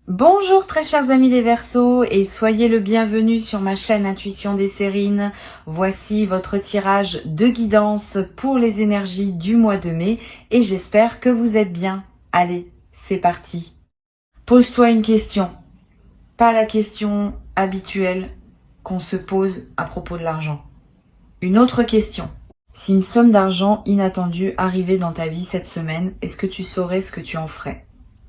Bonjour très chers amis les Verseaux et soyez le bienvenu sur ma chaîne Intuition des Sérines. Voici votre tirage de guidance pour les énergies du mois de mai et j'espère que vous êtes bien. Allez, c'est parti. Pose-toi une question, pas la question habituelle qu'on se pose à propos de l'argent. Une autre question. Si une somme d'argent inattendue arrivait dans ta vie cette semaine, est-ce que tu saurais ce que tu en ferais ?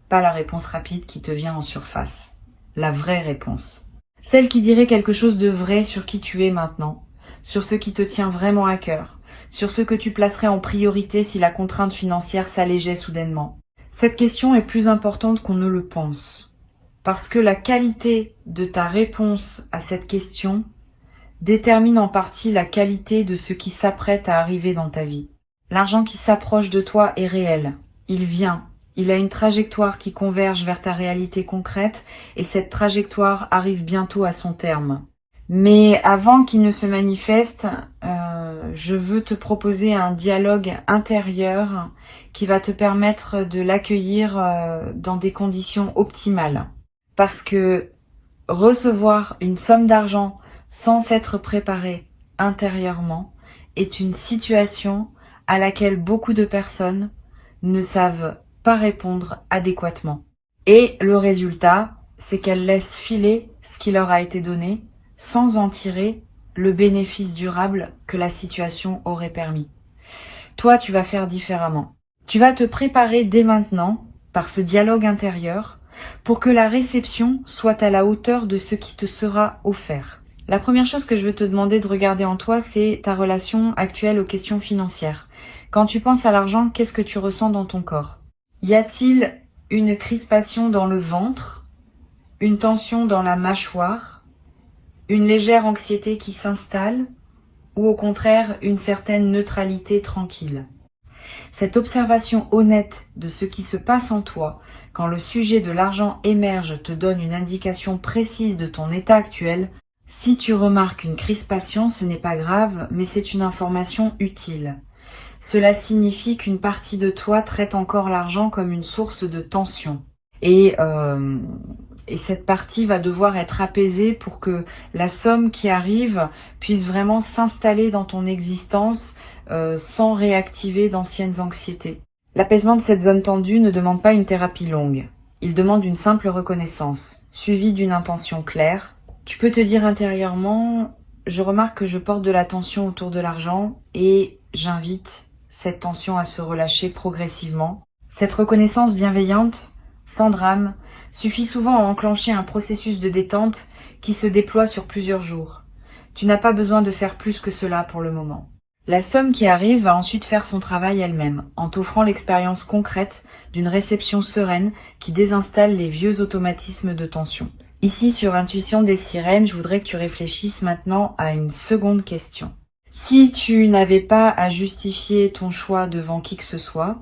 Pas la réponse rapide qui te vient en surface. La vraie réponse. Celle qui dirait quelque chose de vrai sur qui tu es maintenant, sur ce qui te tient vraiment à cœur, sur ce que tu placerais en priorité si la contrainte financière s'allégeait soudainement. Cette question est plus importante qu'on ne le pense. Parce que la qualité de ta réponse à cette question détermine en partie la qualité de ce qui s'apprête à arriver dans ta vie. L'argent qui s'approche de toi est réel. Il vient. Il a une trajectoire qui converge vers ta réalité concrète et cette trajectoire arrive bientôt à son terme. Mais avant qu'il ne se manifeste, je veux te proposer un dialogue intérieur qui va te permettre de l'accueillir dans des conditions optimales. Parce que recevoir une somme d'argent sans s'être préparé intérieurement est une situation à laquelle beaucoup de personnes ne savent pas répondre adéquatement. Et le résultat, c'est qu'elles laissent filer ce qui leur a été donné sans en tirer le bénéfice durable que la situation aurait permis. Toi, tu vas faire différemment. Tu vas te préparer dès maintenant, par ce dialogue intérieur, pour que la réception soit à la hauteur de ce qui te sera offert. La première chose que je veux te demander de regarder en toi, c'est ta relation actuelle aux questions financières. Quand tu penses à l'argent, qu'est-ce que tu ressens dans ton corps ? Y a-t-il une crispation dans le ventre, une tension dans la mâchoire, une légère anxiété qui s'installe, ou au contraire une certaine neutralité tranquille ? Cette observation honnête de ce qui se passe en toi quand le sujet de l'argent émerge te donne une indication précise de ton état actuel. Si tu remarques une crispation, ce n'est pas grave, mais c'est une information utile. Cela signifie qu'une partie de toi traite encore l'argent comme une source de tension. Et cette partie va devoir être apaisée pour que la somme qui arrive puisse vraiment s'installer dans ton existence sans réactiver d'anciennes anxiétés. L'apaisement de cette zone tendue ne demande pas une thérapie longue. Il demande une simple reconnaissance, suivie d'une intention claire. Tu peux te dire intérieurement, je remarque que je porte de la tension autour de l'argent et j'invite cette tension à se relâcher progressivement. Cette reconnaissance bienveillante, sans drame, suffit souvent à enclencher un processus de détente qui se déploie sur plusieurs jours. Tu n'as pas besoin de faire plus que cela pour le moment. La somme qui arrive va ensuite faire son travail elle-même, en t'offrant l'expérience concrète d'une réception sereine qui désinstalle les vieux automatismes de tension. Ici, sur Intuition des Sirènes, je voudrais que tu réfléchisses maintenant à une seconde question. Si tu n'avais pas à justifier ton choix devant qui que ce soit,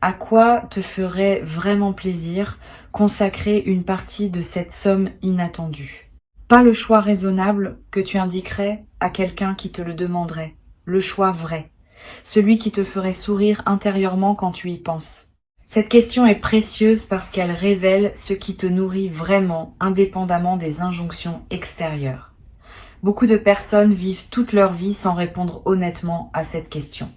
à quoi te ferait vraiment plaisir consacrer une partie de cette somme inattendue ? Pas le choix raisonnable que tu indiquerais à quelqu'un qui te le demanderait, le choix vrai, celui qui te ferait sourire intérieurement quand tu y penses. Cette question est précieuse parce qu'elle révèle ce qui te nourrit vraiment, indépendamment des injonctions extérieures. Beaucoup de personnes vivent toute leur vie sans répondre honnêtement à cette question.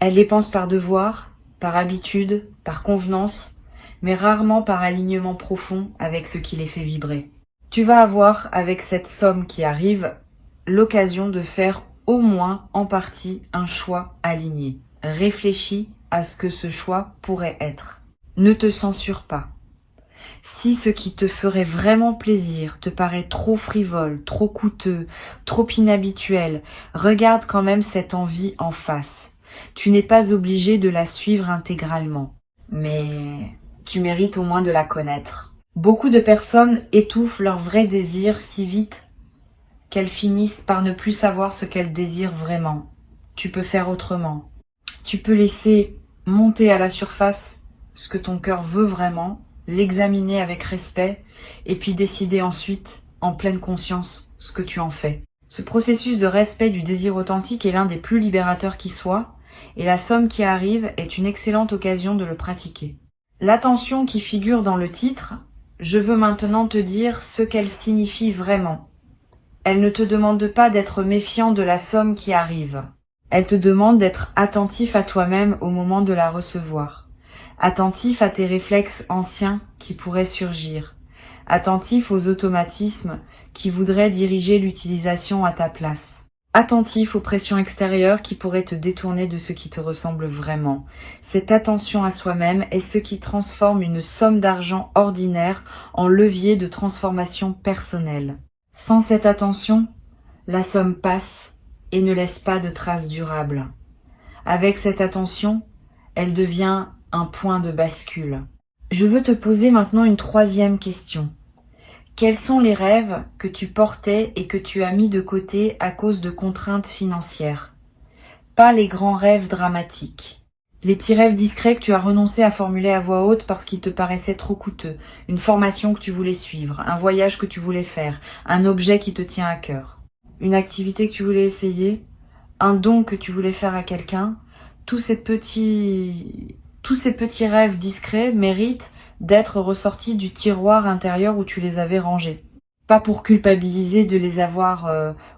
Elles les pensent par devoir, par habitude, par convenance, mais rarement par alignement profond avec ce qui les fait vibrer. Tu vas avoir, avec cette somme qui arrive, l'occasion de faire au moins en partie un choix aligné. Réfléchis à ce que ce choix pourrait être. Ne te censure pas. Si ce qui te ferait vraiment plaisir te paraît trop frivole, trop coûteux, trop inhabituel, regarde quand même cette envie en face. Tu n'es pas obligé de la suivre intégralement, mais tu mérites au moins de la connaître. Beaucoup de personnes étouffent leur vrai désir si vite qu'elles finissent par ne plus savoir ce qu'elles désirent vraiment. Tu peux faire autrement. Tu peux laisser monter à la surface ce que ton cœur veut vraiment, l'examiner avec respect et puis décider ensuite, en pleine conscience, ce que tu en fais. Ce processus de respect du désir authentique est l'un des plus libérateurs qui soit et la somme qui arrive est une excellente occasion de le pratiquer. L'attention qui figure dans le titre Je veux maintenant te dire ce qu'elle signifie vraiment. Elle ne te demande pas d'être méfiant de la somme qui arrive. Elle te demande d'être attentif à toi-même au moment de la recevoir. Attentif à tes réflexes anciens qui pourraient surgir. Attentif aux automatismes qui voudraient diriger l'utilisation à ta place. Attentif aux pressions extérieures qui pourraient te détourner de ce qui te ressemble vraiment. Cette attention à soi-même est ce qui transforme une somme d'argent ordinaire en levier de transformation personnelle. Sans cette attention, la somme passe et ne laisse pas de traces durables. Avec cette attention, elle devient un point de bascule. Je veux te poser maintenant une troisième question. Quels sont les rêves que tu portais et que tu as mis de côté à cause de contraintes financières? Pas les grands rêves dramatiques. Les petits rêves discrets que tu as renoncé à formuler à voix haute parce qu'ils te paraissaient trop coûteux, une formation que tu voulais suivre, un voyage que tu voulais faire, un objet qui te tient à cœur, une activité que tu voulais essayer, un don que tu voulais faire à quelqu'un. Tous ces petits rêves discrets méritent d'être ressortis du tiroir intérieur où tu les avais rangés. Pas pour culpabiliser de les avoir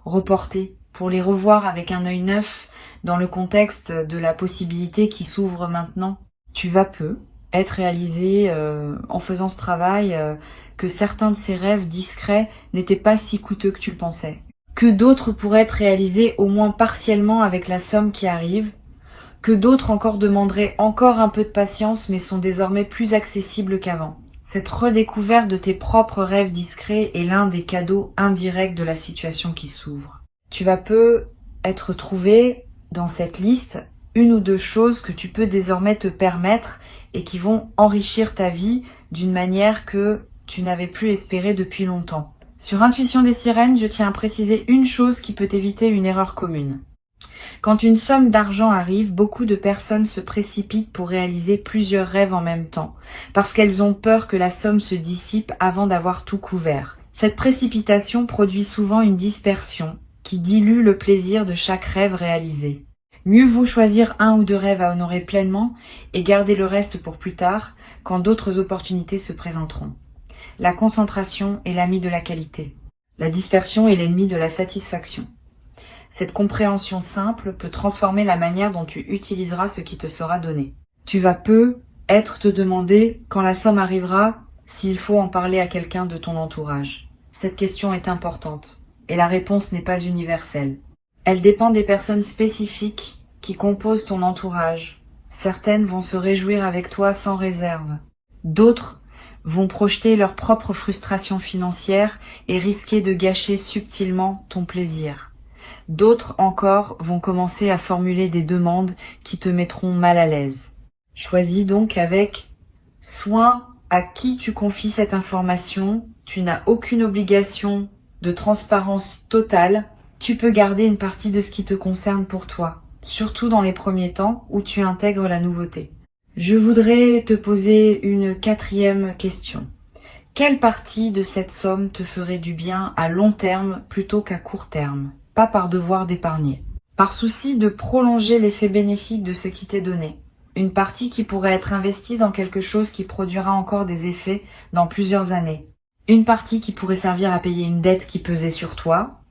reportés, pour les revoir avec un œil neuf dans le contexte de la possibilité qui s'ouvre maintenant. Tu vas peu être réalisé en faisant ce travail que certains de ces rêves discrets n'étaient pas si coûteux que tu le pensais. Que d'autres pourraient être réalisés au moins partiellement avec la somme qui arrive, que d'autres encore demanderaient encore un peu de patience mais sont désormais plus accessibles qu'avant. Cette redécouverte de tes propres rêves discrets est l'un des cadeaux indirects de la situation qui s'ouvre. Tu vas peu être trouvé dans cette liste une ou deux choses que tu peux désormais te permettre et qui vont enrichir ta vie d'une manière que tu n'avais plus espéré depuis longtemps. Sur Intuition des Sirènes, je tiens à préciser une chose qui peut éviter une erreur commune. Quand une somme d'argent arrive, beaucoup de personnes se précipitent pour réaliser plusieurs rêves en même temps, parce qu'elles ont peur que la somme se dissipe avant d'avoir tout couvert. Cette précipitation produit souvent une dispersion qui dilue le plaisir de chaque rêve réalisé. Mieux vaut choisir un ou deux rêves à honorer pleinement et garder le reste pour plus tard, quand d'autres opportunités se présenteront. La concentration est l'ami de la qualité. La dispersion est l'ennemi de la satisfaction. Cette compréhension simple peut transformer la manière dont tu utiliseras ce qui te sera donné. Tu vas peu être te demander, quand la somme arrivera, s'il faut en parler à quelqu'un de ton entourage. Cette question est importante, et la réponse n'est pas universelle. Elle dépend des personnes spécifiques qui composent ton entourage. Certaines vont se réjouir avec toi sans réserve. D'autres vont projeter leur propre frustration financière et risquer de gâcher subtilement ton plaisir. D'autres encore vont commencer à formuler des demandes qui te mettront mal à l'aise. Choisis donc avec soin à qui tu confies cette information. Tu n'as aucune obligation de transparence totale. Tu peux garder une partie de ce qui te concerne pour toi, surtout dans les premiers temps où tu intègres la nouveauté. Je voudrais te poser une quatrième question. Quelle partie de cette somme te ferait du bien à long terme plutôt qu'à court terme? Pas par devoir d'épargner. Par souci de prolonger l'effet bénéfique de ce qui t'est donné. Une partie qui pourrait être investie dans quelque chose qui produira encore des effets dans plusieurs années. Une partie qui pourrait servir à payer une dette qui pesait sur toi.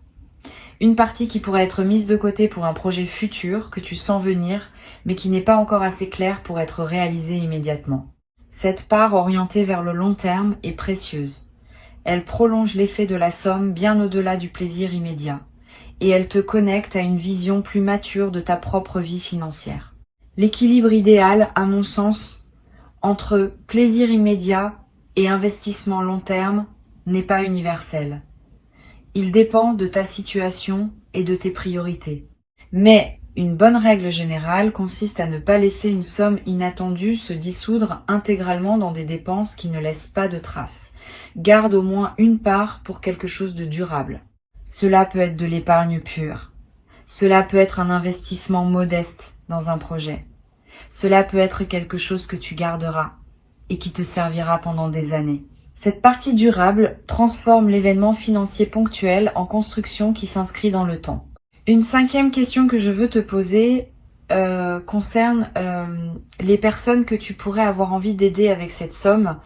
Une partie qui pourrait être mise de côté pour un projet futur que tu sens venir, mais qui n'est pas encore assez clair pour être réalisé immédiatement. Cette part orientée vers le long terme est précieuse. Elle prolonge l'effet de la somme bien au-delà du plaisir immédiat. Et elle te connecte à une vision plus mature de ta propre vie financière. L'équilibre idéal, à mon sens, entre plaisir immédiat et investissement long terme n'est pas universel. Il dépend de ta situation et de tes priorités. Mais une bonne règle générale consiste à ne pas laisser une somme inattendue se dissoudre intégralement dans des dépenses qui ne laissent pas de traces. Garde au moins une part pour quelque chose de durable. Cela peut être de l'épargne pure. Cela peut être un investissement modeste dans un projet. Cela peut être quelque chose que tu garderas et qui te servira pendant des années. Cette partie durable transforme l'événement financier ponctuel en construction qui s'inscrit dans le temps. Une cinquième question que je veux te poser concerne les personnes que tu pourrais avoir envie d'aider avec cette somme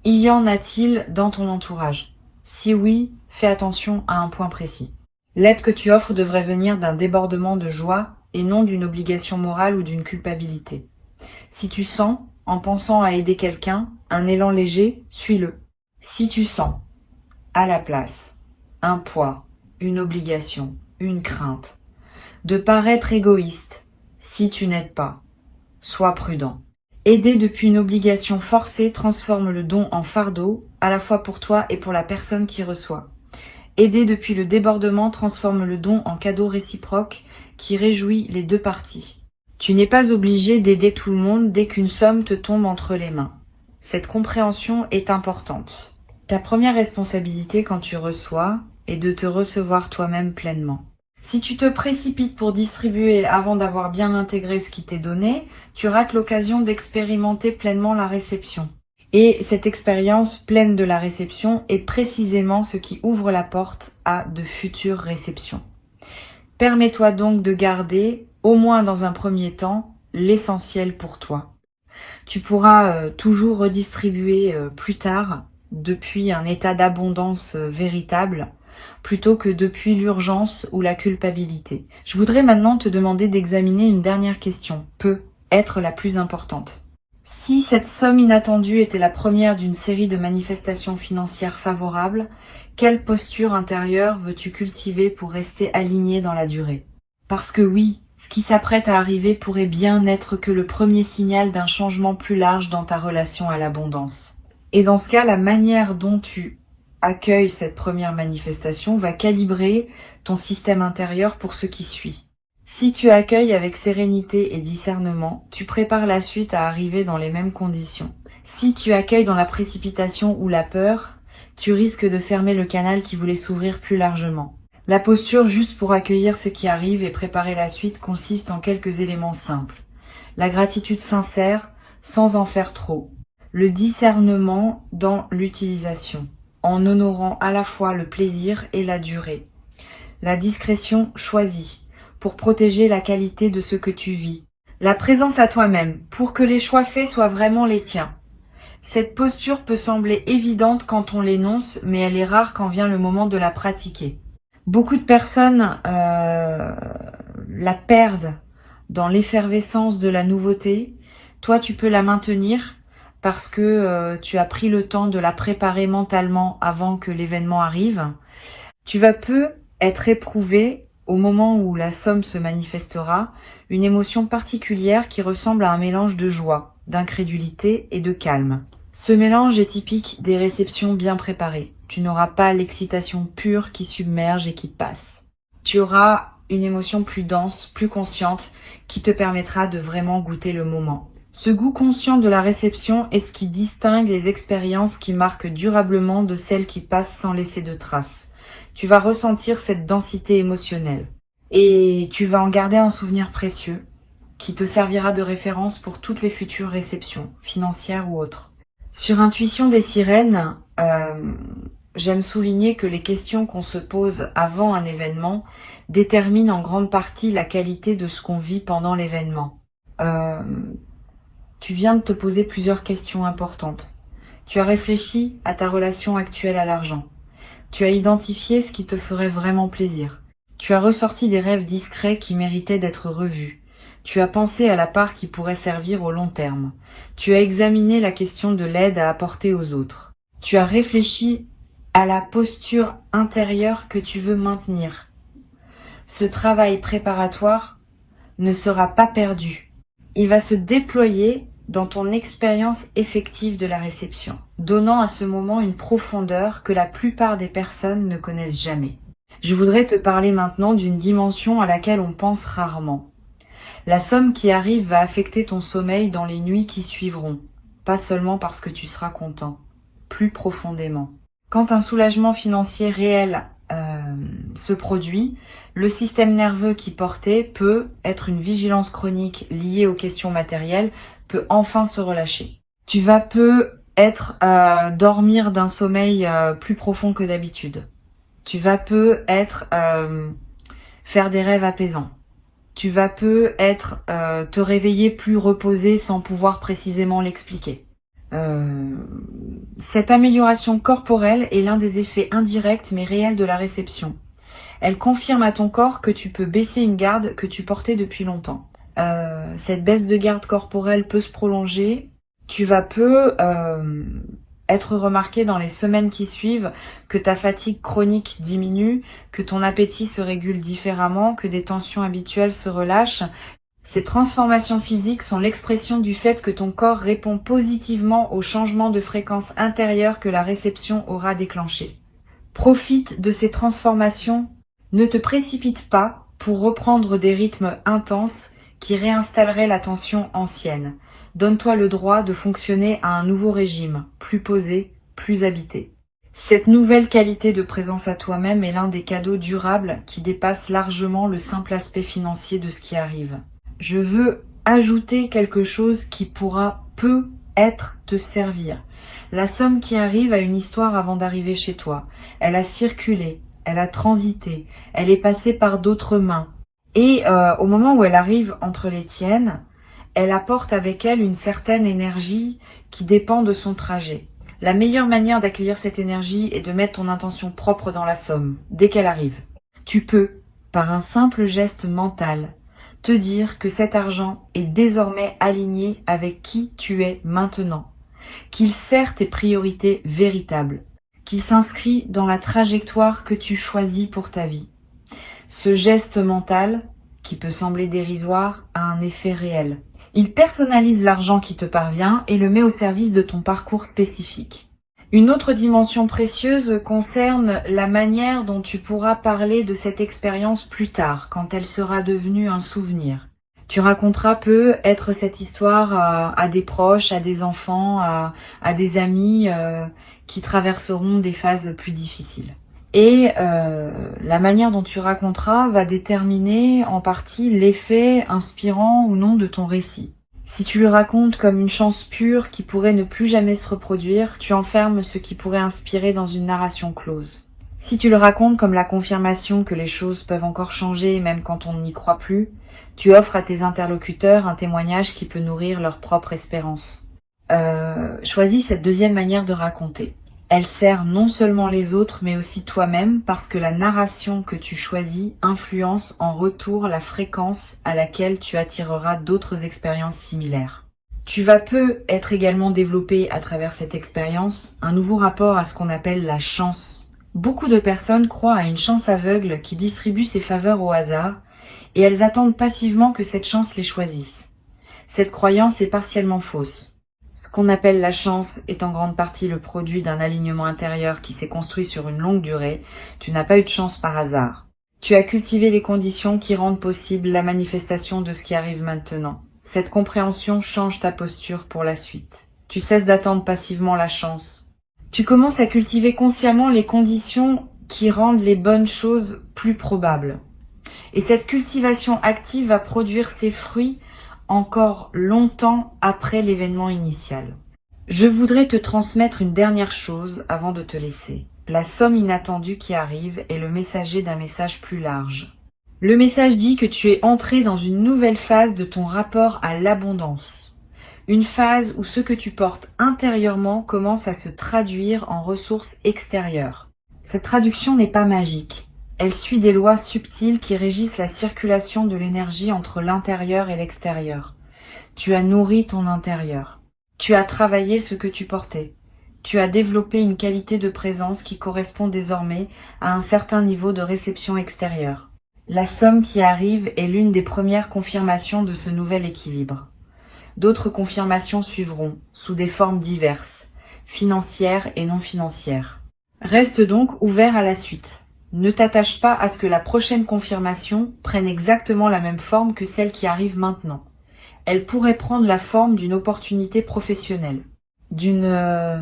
Y en a-t-il dans ton entourage? Si oui, fais attention à un point précis. L'aide que tu offres devrait venir d'un débordement de joie et non d'une obligation morale ou d'une culpabilité. Si tu sens, en pensant à aider quelqu'un, un élan léger, suis-le. Si tu sens, à la place, un poids, une obligation, une crainte, de paraître égoïste, si tu n'aides pas, sois prudent. Aider depuis une obligation forcée transforme le don en fardeau, à la fois pour toi et pour la personne qui reçoit. Aider depuis le débordement transforme le don en cadeau réciproque qui réjouit les deux parties. Tu n'es pas obligé d'aider tout le monde dès qu'une somme te tombe entre les mains. Cette compréhension est importante. Ta première responsabilité quand tu reçois est de te recevoir toi-même pleinement. Si tu te précipites pour distribuer avant d'avoir bien intégré ce qui t'est donné, tu rates l'occasion d'expérimenter pleinement la réception. Et cette expérience pleine de la réception est précisément ce qui ouvre la porte à de futures réceptions. Permets-toi donc de garder, au moins dans un premier temps, l'essentiel pour toi. Tu pourras toujours redistribuer plus tard depuis un état d'abondance véritable, plutôt que depuis l'urgence ou la culpabilité. Je voudrais maintenant te demander d'examiner une dernière question, peut être la plus importante. Si cette somme inattendue était la première d'une série de manifestations financières favorables, quelle posture intérieure veux-tu cultiver pour rester aligné dans la durée? Parce que oui, ce qui s'apprête à arriver pourrait bien n'être que le premier signal d'un changement plus large dans ta relation à l'abondance. Et dans ce cas, la manière dont tu accueilles cette première manifestation va calibrer ton système intérieur pour ce qui suit. Si tu accueilles avec sérénité et discernement, tu prépares la suite à arriver dans les mêmes conditions. Si tu accueilles dans la précipitation ou la peur, tu risques de fermer le canal qui voulait s'ouvrir plus largement. La posture juste pour accueillir ce qui arrive et préparer la suite consiste en quelques éléments simples. La gratitude sincère, sans en faire trop. Le discernement dans l'utilisation, en honorant à la fois le plaisir et la durée. La discrétion choisie, pour protéger la qualité de ce que tu vis. La présence à toi-même, pour que les choix faits soient vraiment les tiens. Cette posture peut sembler évidente quand on l'énonce, mais elle est rare quand vient le moment de la pratiquer. Beaucoup de personnes la perdent dans l'effervescence de la nouveauté. Toi, tu peux la maintenir parce que tu as pris le temps de la préparer mentalement avant que l'événement arrive. Tu vas peu être éprouvé au moment où la somme se manifestera, une émotion particulière qui ressemble à un mélange de joie, d'incrédulité et de calme. Ce mélange est typique des réceptions bien préparées. Tu n'auras pas l'excitation pure qui submerge et qui passe. Tu auras une émotion plus dense, plus consciente, qui te permettra de vraiment goûter le moment. Ce goût conscient de la réception est ce qui distingue les expériences qui marquent durablement de celles qui passent sans laisser de traces. Tu vas ressentir cette densité émotionnelle. Et tu vas en garder un souvenir précieux, qui te servira de référence pour toutes les futures réceptions, financières ou autres. Sur Intuition des sirènes, j'aime souligner que les questions qu'on se pose avant un événement déterminent en grande partie la qualité de ce qu'on vit pendant l'événement. Tu viens de te poser plusieurs questions importantes. Tu as réfléchi à ta relation actuelle à l'argent. Tu as identifié ce qui te ferait vraiment plaisir. Tu as ressorti des rêves discrets qui méritaient d'être revus. Tu as pensé à la part qui pourrait servir au long terme. Tu as examiné la question de l'aide à apporter aux autres. Tu as réfléchi à la posture intérieure que tu veux maintenir. Ce travail préparatoire ne sera pas perdu. Il va se déployer dans ton expérience effective de la réception, donnant à ce moment une profondeur que la plupart des personnes ne connaissent jamais. Je voudrais te parler maintenant d'une dimension à laquelle on pense rarement. La somme qui arrive va affecter ton sommeil dans les nuits qui suivront, pas seulement parce que tu seras content, plus profondément. Quand un soulagement financier réel se produit, le système nerveux qui portait peut être une vigilance chronique liée aux questions matérielles, peut enfin se relâcher. Tu vas peu être dormir d'un sommeil plus profond que d'habitude. Tu vas peu être faire des rêves apaisants. Tu vas peu être te réveiller plus reposé sans pouvoir précisément l'expliquer. Cette amélioration corporelle est l'un des effets indirects mais réels de la réception. Elle confirme à ton corps que tu peux baisser une garde que tu portais depuis longtemps. Cette baisse de garde corporelle peut se prolonger. Tu vas peu être remarqué dans les semaines qui suivent que ta fatigue chronique diminue, que ton appétit se régule différemment, que des tensions habituelles se relâchent. Ces transformations physiques sont l'expression du fait que ton corps répond positivement aux changements de fréquence intérieure que la réception aura déclenchés. Profite de ces transformations, ne te précipite pas pour reprendre des rythmes intenses qui réinstalleraient la tension ancienne. Donne-toi le droit de fonctionner à un nouveau régime, plus posé, plus habité. Cette nouvelle qualité de présence à toi-même est l'un des cadeaux durables qui dépasse largement le simple aspect financier de ce qui arrive. Je veux ajouter quelque chose qui pourra peut-être te servir. La somme qui arrive a une histoire avant d'arriver chez toi. Elle a circulé, elle a transité, elle est passée par d'autres mains. Et au moment où elle arrive entre les tiennes, elle apporte avec elle une certaine énergie qui dépend de son trajet. La meilleure manière d'accueillir cette énergie est de mettre ton intention propre dans la somme, dès qu'elle arrive. Tu peux, par un simple geste mental, te dire que cet argent est désormais aligné avec qui tu es maintenant, qu'il sert tes priorités véritables, qu'il s'inscrit dans la trajectoire que tu choisis pour ta vie. Ce geste mental, qui peut sembler dérisoire, a un effet réel. Il personnalise l'argent qui te parvient et le met au service de ton parcours spécifique. Une autre dimension précieuse concerne la manière dont tu pourras parler de cette expérience plus tard, quand elle sera devenue un souvenir. Tu raconteras peut-être cette histoire à des proches, à des enfants, à des amis qui traverseront des phases plus difficiles. Et la manière dont tu raconteras va déterminer en partie l'effet inspirant ou non de ton récit. Si tu le racontes comme une chance pure qui pourrait ne plus jamais se reproduire, tu enfermes ce qui pourrait inspirer dans une narration close. Si tu le racontes comme la confirmation que les choses peuvent encore changer même quand on n'y croit plus, tu offres à tes interlocuteurs un témoignage qui peut nourrir leur propre espérance. Choisis cette deuxième manière de raconter. Elle sert non seulement les autres, mais aussi toi-même, parce que la narration que tu choisis influence en retour la fréquence à laquelle tu attireras d'autres expériences similaires. Tu vas être également développé à travers cette expérience un nouveau rapport à ce qu'on appelle la chance. Beaucoup de personnes croient à une chance aveugle qui distribue ses faveurs au hasard, et elles attendent passivement que cette chance les choisisse. Cette croyance est partiellement fausse. Ce qu'on appelle la chance est en grande partie le produit d'un alignement intérieur qui s'est construit sur une longue durée. Tu n'as pas eu de chance par hasard. Tu as cultivé les conditions qui rendent possible la manifestation de ce qui arrive maintenant. Cette compréhension change ta posture pour la suite. Tu cesses d'attendre passivement la chance. Tu commences à cultiver consciemment les conditions qui rendent les bonnes choses plus probables. Et cette cultivation active va produire ses fruits encore longtemps après l'événement initial. Je voudrais te transmettre une dernière chose avant de te laisser. La somme inattendue qui arrive est le messager d'un message plus large. Le message dit que tu es entré dans une nouvelle phase de ton rapport à l'abondance. Une phase où ce que tu portes intérieurement commence à se traduire en ressources extérieures. Cette traduction n'est pas magique. Elle suit des lois subtiles qui régissent la circulation de l'énergie entre l'intérieur et l'extérieur. Tu as nourri ton intérieur. Tu as travaillé ce que tu portais. Tu as développé une qualité de présence qui correspond désormais à un certain niveau de réception extérieure. La somme qui arrive est l'une des premières confirmations de ce nouvel équilibre. D'autres confirmations suivront, sous des formes diverses, financières et non financières. Reste donc ouvert à la suite. Ne t'attache pas à ce que la prochaine confirmation prenne exactement la même forme que celle qui arrive maintenant. Elle pourrait prendre la forme d'une opportunité professionnelle, d'une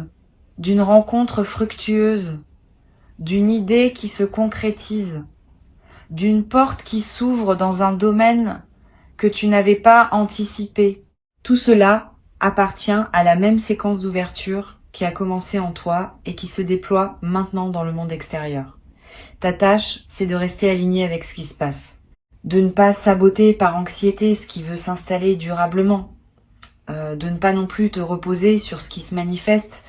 rencontre fructueuse, d'une idée qui se concrétise, d'une porte qui s'ouvre dans un domaine que tu n'avais pas anticipé. Tout cela appartient à la même séquence d'ouverture qui a commencé en toi et qui se déploie maintenant dans le monde extérieur. Ta tâche, c'est de rester aligné avec ce qui se passe. De ne pas saboter par anxiété ce qui veut s'installer durablement. De ne pas non plus te reposer sur ce qui se manifeste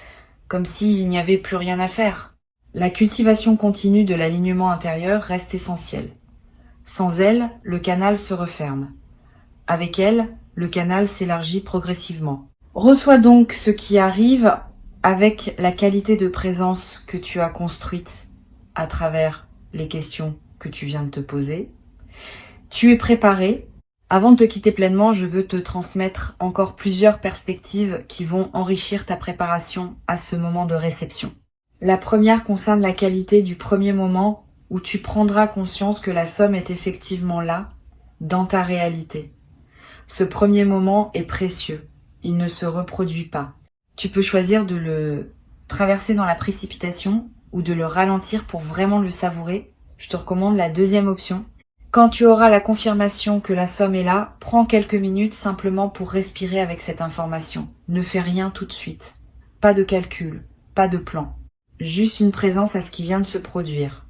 comme s'il n'y avait plus rien à faire. La cultivation continue de l'alignement intérieur reste essentielle. Sans elle, le canal se referme. Avec elle, le canal s'élargit progressivement. Reçois donc ce qui arrive avec la qualité de présence que tu as construite à travers les questions que tu viens de te poser. Tu es préparé. Avant de te quitter pleinement, je veux te transmettre encore plusieurs perspectives qui vont enrichir ta préparation à ce moment de réception. La première concerne la qualité du premier moment où tu prendras conscience que la somme est effectivement là, dans ta réalité. Ce premier moment est précieux, il ne se reproduit pas. Tu peux choisir de le traverser dans la précipitation ou de le ralentir pour vraiment le savourer. Je te recommande la deuxième option. Quand tu auras la confirmation que la somme est là, prends quelques minutes simplement pour respirer avec cette information. Ne fais rien tout de suite. Pas de calcul, pas de plan. Juste une présence à ce qui vient de se produire.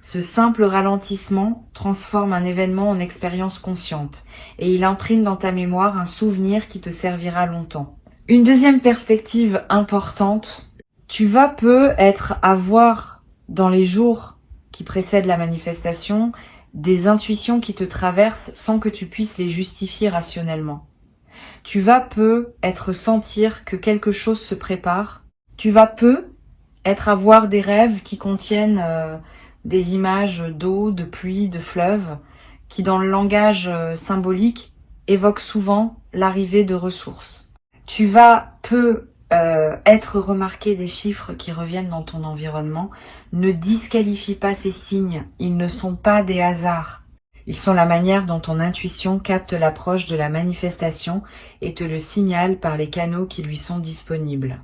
Ce simple ralentissement transforme un événement en expérience consciente et il imprime dans ta mémoire un souvenir qui te servira longtemps. Une deuxième perspective importante, tu vas peut-être avoir dans les jours qui précèdent la manifestation des intuitions qui te traversent sans que tu puisses les justifier rationnellement. Tu vas peut-être sentir que quelque chose se prépare. Tu vas peut-être avoir des rêves qui contiennent des images d'eau, de pluie, de fleuves, qui dans le langage symbolique évoquent souvent l'arrivée de ressources. Tu vas être remarqué des chiffres qui reviennent dans ton environnement. Ne disqualifie pas ces signes, ils ne sont pas des hasards. Ils sont la manière dont ton intuition capte l'approche de la manifestation et te le signale par les canaux qui lui sont disponibles.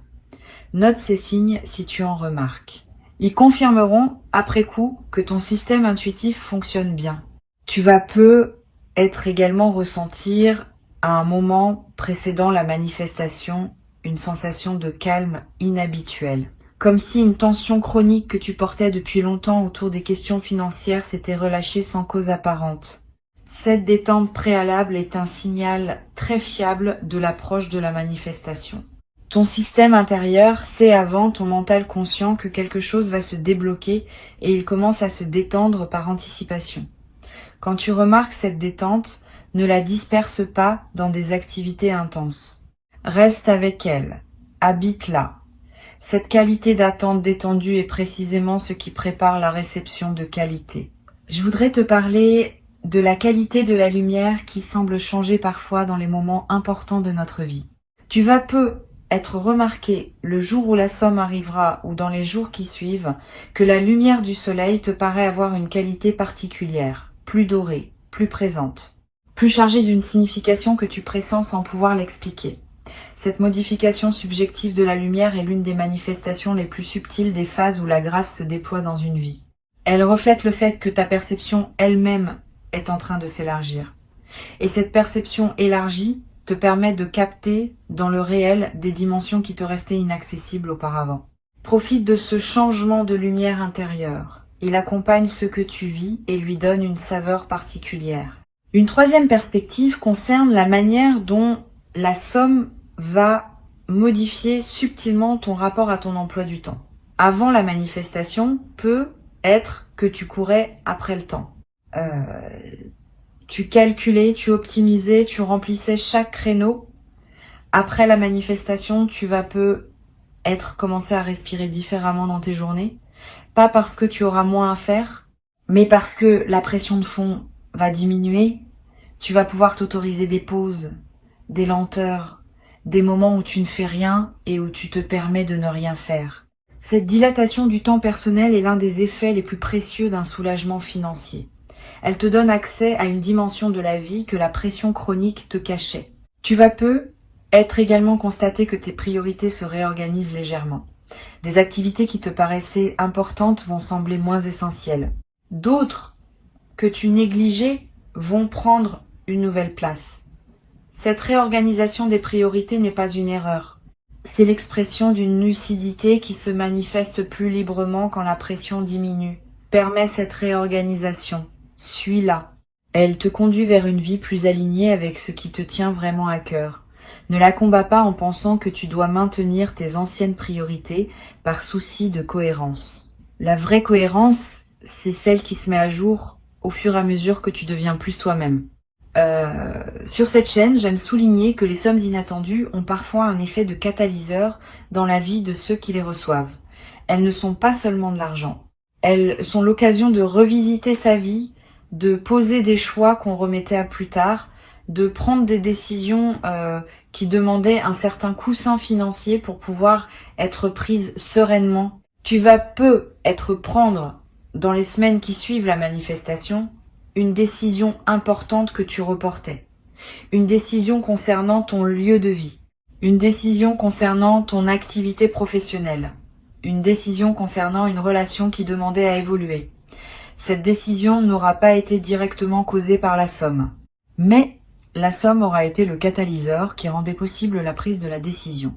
Note ces signes si tu en remarques. Ils confirmeront, après coup, que ton système intuitif fonctionne bien. Tu vas peut-être également ressentir, à un moment précédant la manifestation, une sensation de calme inhabituelle. Comme si une tension chronique que tu portais depuis longtemps autour des questions financières s'était relâchée sans cause apparente. Cette détente préalable est un signal très fiable de l'approche de la manifestation. Ton système intérieur sait avant ton mental conscient que quelque chose va se débloquer et il commence à se détendre par anticipation. Quand tu remarques cette détente, ne la disperse pas dans des activités intenses. Reste avec elle, habite-la. Cette qualité d'attente détendue est précisément ce qui prépare la réception de qualité. Je voudrais te parler de la qualité de la lumière qui semble changer parfois dans les moments importants de notre vie. Tu vas être remarqué le jour où la somme arrivera ou dans les jours qui suivent que la lumière du soleil te paraît avoir une qualité particulière, plus dorée, plus présente, plus chargée d'une signification que tu pressens sans pouvoir l'expliquer. Cette modification subjective de la lumière est l'une des manifestations les plus subtiles des phases où la grâce se déploie dans une vie. Elle reflète le fait que ta perception elle-même est en train de s'élargir. Et cette perception élargie te permet de capter dans le réel des dimensions qui te restaient inaccessibles auparavant. Profite de ce changement de lumière intérieure. Il accompagne ce que tu vis et lui donne une saveur particulière. Une troisième perspective concerne la manière dont la somme va modifier subtilement ton rapport à ton emploi du temps. Avant la manifestation peut être que tu courais après le temps. Tu calculais, tu optimisais, tu remplissais chaque créneau. Après la manifestation, tu vas peut-être commencer à respirer différemment dans tes journées. Pas parce que tu auras moins à faire, mais parce que la pression de fond va diminuer. Tu vas pouvoir t'autoriser des pauses, des lenteurs, des moments où tu ne fais rien et où tu te permets de ne rien faire. Cette dilatation du temps personnel est l'un des effets les plus précieux d'un soulagement financier. Elle te donne accès à une dimension de la vie que la pression chronique te cachait. Tu vas être également constaté que tes priorités se réorganisent légèrement. Des activités qui te paraissaient importantes vont sembler moins essentielles. D'autres que tu négligeais vont prendre une nouvelle place. Cette réorganisation des priorités n'est pas une erreur. C'est l'expression d'une lucidité qui se manifeste plus librement quand la pression diminue. Permets cette réorganisation. Suis-la. Elle te conduit vers une vie plus alignée avec ce qui te tient vraiment à cœur. Ne la combats pas en pensant que tu dois maintenir tes anciennes priorités par souci de cohérence. La vraie cohérence, c'est celle qui se met à jour au fur et à mesure que tu deviens plus toi-même. Sur cette chaîne, j'aime souligner que les sommes inattendues ont parfois un effet de catalyseur dans la vie de ceux qui les reçoivent. Elles ne sont pas seulement de l'argent. Elles sont l'occasion de revisiter sa vie, de poser des choix qu'on remettait à plus tard, de prendre des décisions qui demandaient un certain coussin financier pour pouvoir être prises sereinement. Tu vas peut-être prendre, dans les semaines qui suivent la manifestation, une décision importante que tu reportais. Une décision concernant ton lieu de vie. Une décision concernant ton activité professionnelle. Une décision concernant une relation qui demandait à évoluer. Cette décision n'aura pas été directement causée par la somme. Mais la somme aura été le catalyseur qui rendait possible la prise de la décision.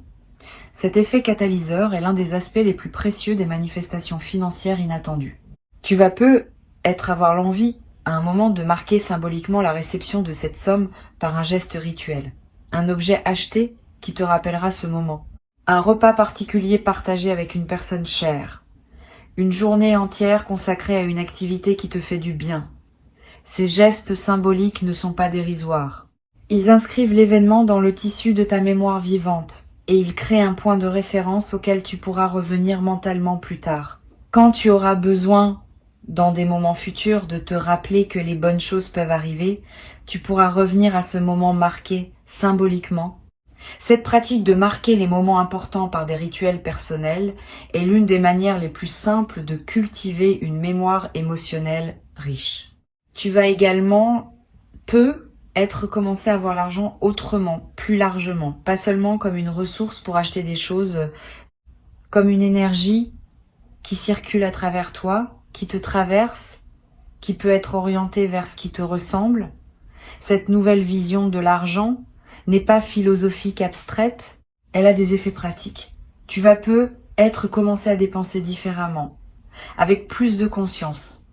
Cet effet catalyseur est l'un des aspects les plus précieux des manifestations financières inattendues. Tu vas peut-être avoir l'envie à un moment de marquer symboliquement la réception de cette somme par un geste rituel. Un objet acheté qui te rappellera ce moment. Un repas particulier partagé avec une personne chère. Une journée entière consacrée à une activité qui te fait du bien. Ces gestes symboliques ne sont pas dérisoires. Ils inscrivent l'événement dans le tissu de ta mémoire vivante et ils créent un point de référence auquel tu pourras revenir mentalement plus tard. Quand tu auras besoin dans des moments futurs de te rappeler que les bonnes choses peuvent arriver, tu pourras revenir à ce moment marqué symboliquement. Cette pratique de marquer les moments importants par des rituels personnels est l'une des manières les plus simples de cultiver une mémoire émotionnelle riche. Tu vas également peut-être commencer à voir l'argent autrement, plus largement, pas seulement comme une ressource pour acheter des choses, comme une énergie qui circule à travers toi, qui te traverse, qui peut être orientée vers ce qui te ressemble. Cette nouvelle vision de l'argent n'est pas philosophique abstraite, elle a des effets pratiques. Tu vas peut-être commencer à dépenser différemment, avec plus de conscience,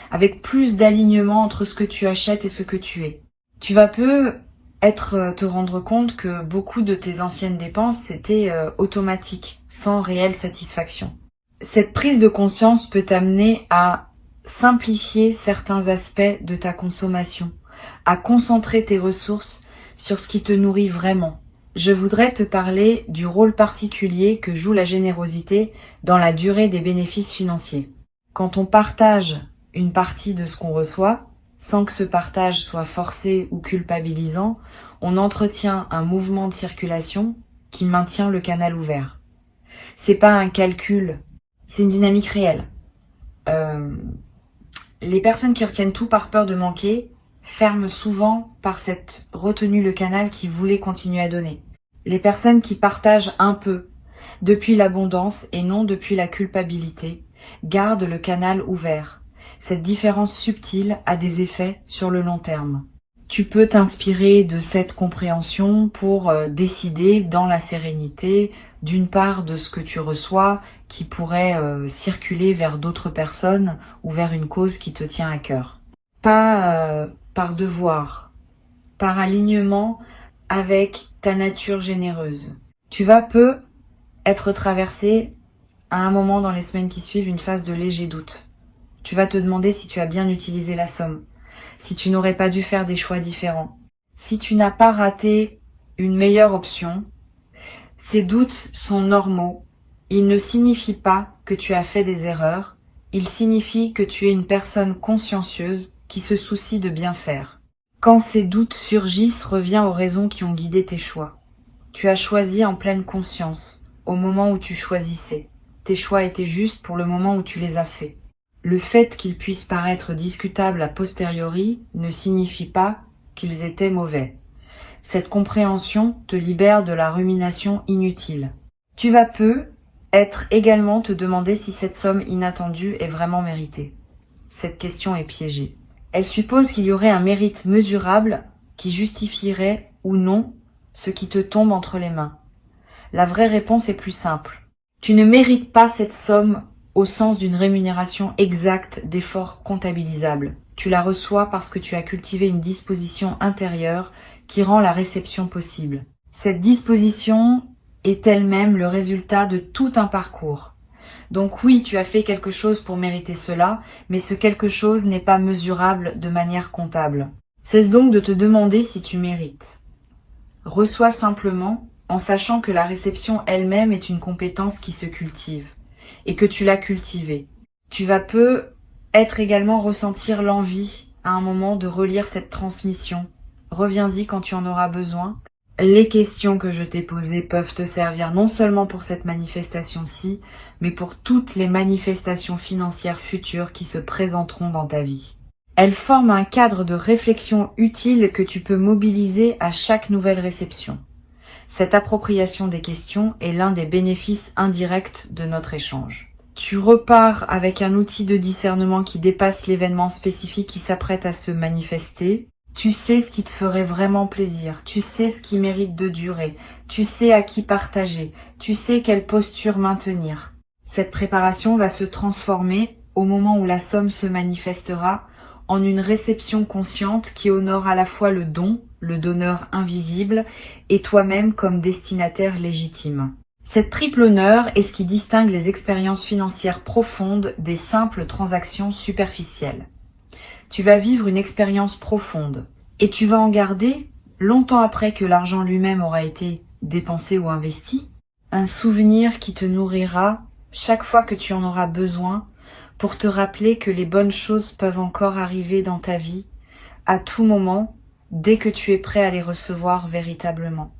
avec plus d'alignement entre ce que tu achètes et ce que tu es. Tu vas peut-être te rendre compte que beaucoup de tes anciennes dépenses c'était automatique, sans réelle satisfaction. Cette prise de conscience peut t'amener à simplifier certains aspects de ta consommation, à concentrer tes ressources sur ce qui te nourrit vraiment. Je voudrais te parler du rôle particulier que joue la générosité dans la durée des bénéfices financiers. Quand on partage une partie de ce qu'on reçoit, sans que ce partage soit forcé ou culpabilisant, on entretient un mouvement de circulation qui maintient le canal ouvert. C'est pas un calcul, c'est une dynamique réelle. Les personnes qui retiennent tout par peur de manquer ferment souvent par cette retenue le canal qui voulait continuer à donner. Les personnes qui partagent un peu, depuis l'abondance et non depuis la culpabilité, gardent le canal ouvert. Cette différence subtile a des effets sur le long terme. Tu peux t'inspirer de cette compréhension pour décider dans la sérénité, d'une part de ce que tu reçois, qui pourrait circuler vers d'autres personnes ou vers une cause qui te tient à cœur. Pas par devoir, par alignement avec ta nature généreuse. Tu vas peut-être traverser à un moment dans les semaines qui suivent une phase de léger doute. Tu vas te demander si tu as bien utilisé la somme, si tu n'aurais pas dû faire des choix différents, si tu n'as pas raté une meilleure option. Ces doutes sont normaux. Ils ne signifient pas que tu as fait des erreurs, ils signifient que tu es une personne consciencieuse qui se soucie de bien faire. Quand ces doutes surgissent, reviens aux raisons qui ont guidé tes choix. Tu as choisi en pleine conscience, au moment où tu choisissais. Tes choix étaient justes pour le moment où tu les as faits. Le fait qu'ils puissent paraître discutables a posteriori ne signifie pas qu'ils étaient mauvais. Cette compréhension te libère de la rumination inutile. Tu vas peut-être également te demander si cette somme inattendue est vraiment méritée. Cette question est piégée. Elle suppose qu'il y aurait un mérite mesurable qui justifierait ou non ce qui te tombe entre les mains. La vraie réponse est plus simple. Tu ne mérites pas cette somme au sens d'une rémunération exacte d'efforts comptabilisables. Tu la reçois parce que tu as cultivé une disposition intérieure qui rend la réception possible. Cette disposition est elle-même le résultat de tout un parcours. Donc oui, tu as fait quelque chose pour mériter cela, mais ce quelque chose n'est pas mesurable de manière comptable. Cesse donc de te demander si tu mérites. Reçois simplement en sachant que la réception elle-même est une compétence qui se cultive et que tu l'as cultivée. Tu vas peut-être également ressentir l'envie à un moment de relire cette transmission. Reviens-y quand tu en auras besoin. Les questions que je t'ai posées peuvent te servir non seulement pour cette manifestation-ci, mais pour toutes les manifestations financières futures qui se présenteront dans ta vie. Elles forment un cadre de réflexion utile que tu peux mobiliser à chaque nouvelle réception. Cette appropriation des questions est l'un des bénéfices indirects de notre échange. Tu repars avec un outil de discernement qui dépasse l'événement spécifique qui s'apprête à se manifester. Tu sais ce qui te ferait vraiment plaisir, tu sais ce qui mérite de durer, tu sais à qui partager, tu sais quelle posture maintenir. Cette préparation va se transformer, au moment où la somme se manifestera, en une réception consciente qui honore à la fois le don, le donneur invisible, et toi-même comme destinataire légitime. Cette triple honneur est ce qui distingue les expériences financières profondes des simples transactions superficielles. Tu vas vivre une expérience profonde et tu vas en garder, longtemps après que l'argent lui-même aura été dépensé ou investi, un souvenir qui te nourrira chaque fois que tu en auras besoin pour te rappeler que les bonnes choses peuvent encore arriver dans ta vie à tout moment dès que tu es prêt à les recevoir véritablement.